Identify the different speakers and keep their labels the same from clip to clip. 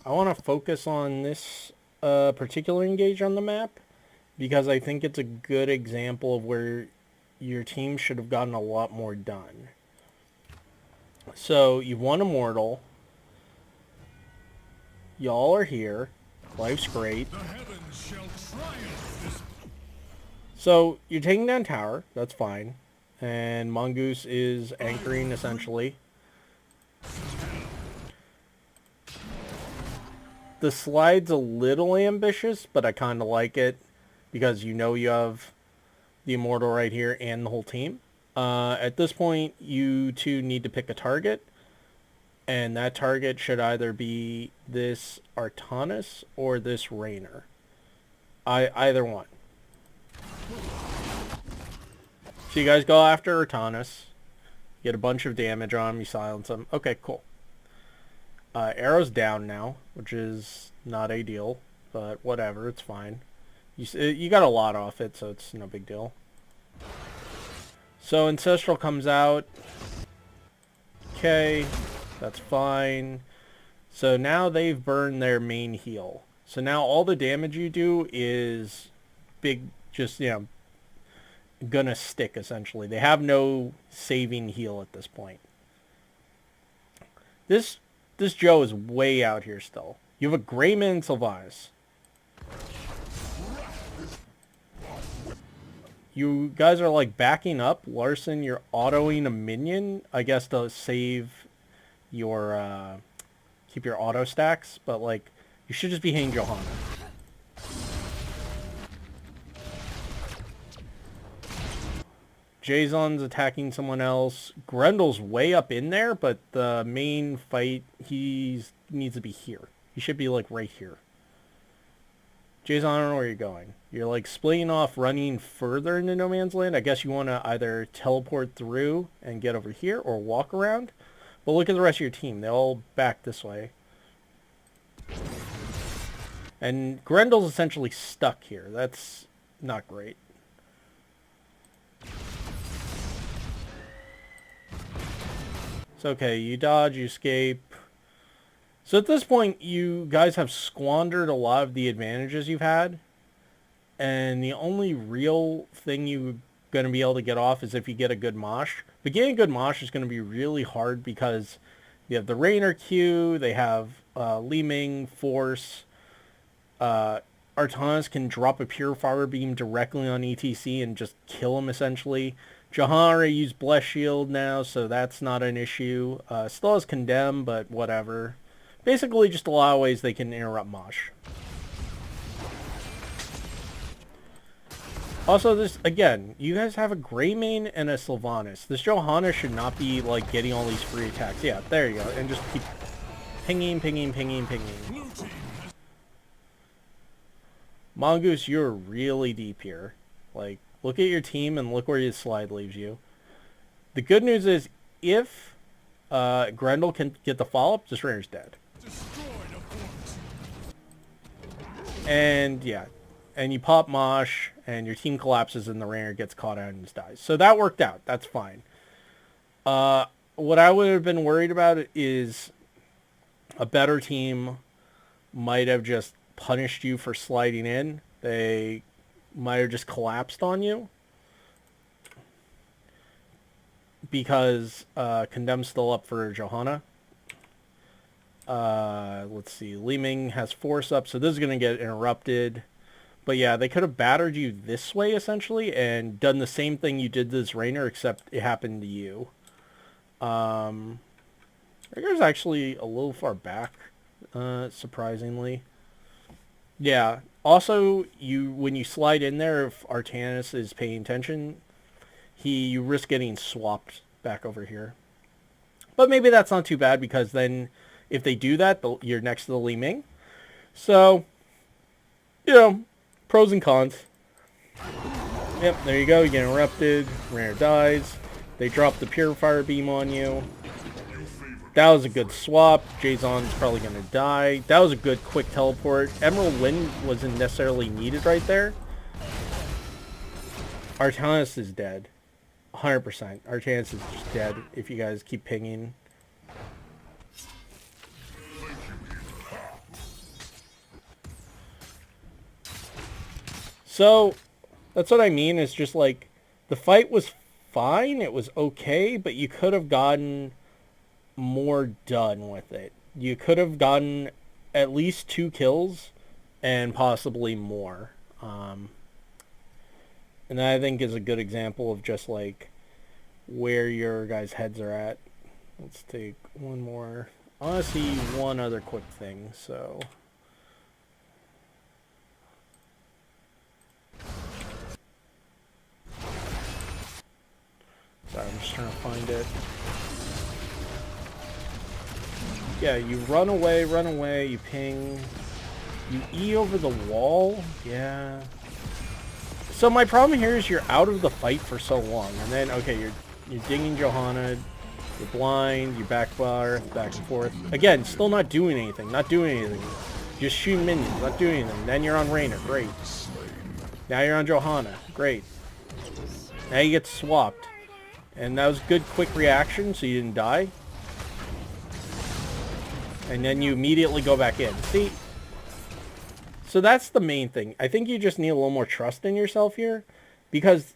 Speaker 1: I want to focus on this particular engage on the map because I think it's a good example of where your team should have gotten a lot more done. So you've won Immortal. Y'all are here. Life's great. So you're taking down tower. That's fine. And Mongoose is anchoring essentially. The slide's a little ambitious, but I kind of like it because you know you have the Immortal right here and the whole team. At this point, you two need to pick a target, and that target should either be this Artanis or this Rainer. Either one. So you guys go after Artanis, get a bunch of damage on him, you silence him. Okay, cool. Arrow's down now, which is not ideal, but whatever, it's fine. You got a lot off it, so it's no big deal. So Ancestral comes out. Okay, that's fine. So now they've burned their main heal. So now all the damage you do is big, just, gonna stick essentially. They have no saving heal at this point. This Joe is way out here still. You have a Greyman and Sylvanas. You guys are like backing up. Larson, you're autoing a minion, I guess, to save your keep your auto stacks, but like you should just be hitting Johanna. Jason's attacking someone else. Grendel's way up in there, but the main fight, he needs to be here. He should be like right here. Jason, I don't know where you're going. You're like splitting off, running further into no man's land. I guess you want to either teleport through and get over here or walk around. But look at the rest of your team. They all back this way. And Grendel's essentially stuck here. That's not great. It's okay. You dodge, you escape. So at this point, you guys have squandered a lot of the advantages you've had. And the only real thing you're going to be able to get off is if you get a good mosh. But getting a good mosh is going to be really hard because you have the Rainer Q, they have Li Ming, Force. Artanis can drop a Purifier Beam directly on ETC and just kill him essentially. Jahara used Bless Shield now, so that's not an issue. Still has Condemn, but whatever. Basically just a lot of ways they can interrupt Mosh. Also, this, again, you guys have a Greymane and a Sylvanas. This Johanna should not be, like, getting all these free attacks. Yeah, there you go. And just keep pinging, pinging, pinging, pinging. Mongoose, you're really deep here. Like, look at your team and look where your slide leaves you. The good news is, if Grendel can get the follow-up, this Rainer's dead. And, yeah. And you pop Mosh, and your team collapses, and the Rainer gets caught out and just dies. So that worked out. That's fine. What I would have been worried about is a better team might have just punished you for sliding in. They might have just collapsed on you. Because Condemn's still up for Johanna. Let's see. Li Ming has Force up, so this is going to get interrupted. But yeah, they could have battered you this way, essentially, and done the same thing you did to this Rainer, except it happened to you. Rainer's actually a little far back, surprisingly. Yeah. Also, when you slide in there, if Artanis is paying attention, you risk getting swapped back over here. But maybe that's not too bad, because then if they do that, you're next to the Li Ming. So, pros and cons. Yep, there you go. You get interrupted. Rainer dies. They drop the Purifier Beam on you. That was a good swap. Jason's probably going to die. That was a good quick teleport. Emerald Wind wasn't necessarily needed right there. Artanis is dead. 100%. Artanis is just dead if you guys keep pinging. So that's what I mean. Is just like the fight was fine. It was okay, but you could have gotten more done with it. You could have gotten at least 2 kills and possibly more. Um, and that I think is a good example of just like where your guys' heads are at. Let's take one more. I want to see one other quick thing. So. Sorry, I'm just trying to find it. Yeah, you run away, you ping. You E over the wall? Yeah. So my problem here is you're out of the fight for so long. And then, okay, you're dinging Johanna. You're blind, you backfire, back and forth. Again, still not doing anything, Just shooting minions, not doing anything. Then you're on Rainer, great. Now you're on Johanna, great. Now you get swapped. And that was good quick reaction, so you didn't die. And then you immediately go back in. See? So that's the main thing. I think you just need a little more trust in yourself here. Because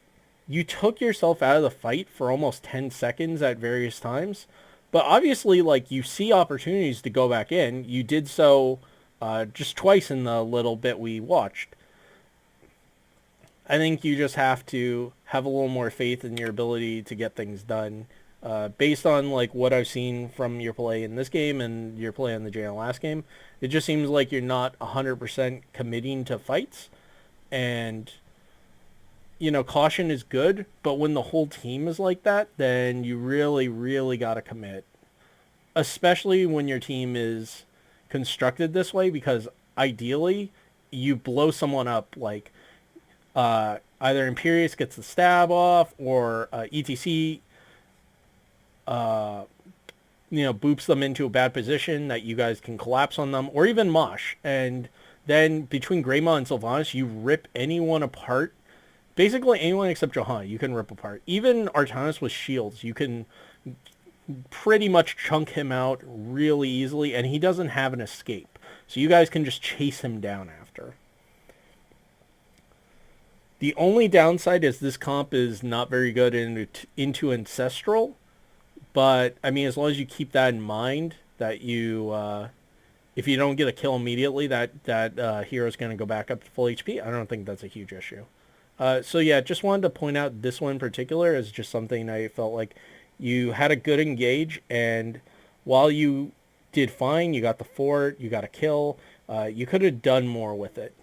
Speaker 1: you took yourself out of the fight for almost 10 seconds at various times. But obviously, like, you see opportunities to go back in. You did so just twice in the little bit we watched. I think you just have to have a little more faith in your ability to get things done. Based on like what I've seen from your play in this game and your play in the JN last game, it just seems like you're not 100% committing to fights. And, you know, caution is good, but when the whole team is like that, then you really, really got to commit. Especially when your team is constructed this way, because ideally you blow someone up like either Imperius gets the stab off or ETC boops them into a bad position that you guys can collapse on them, or even Mosh. And then between Greymon and Sylvanas, you rip anyone apart. Basically anyone except Johanna, you can rip apart. Even Artanis with shields, you can pretty much chunk him out really easily, and he doesn't have an escape. So you guys can just chase him down after. The only downside is this comp is not very good into Ancestral. But, I mean, as long as you keep that in mind, that you, if you don't get a kill immediately, that hero's going to go back up to full HP, I don't think that's a huge issue. So, yeah, just wanted to point out this one in particular as just something I felt like you had a good engage, and while you did fine, you got the fort, you got a kill, you could have done more with it.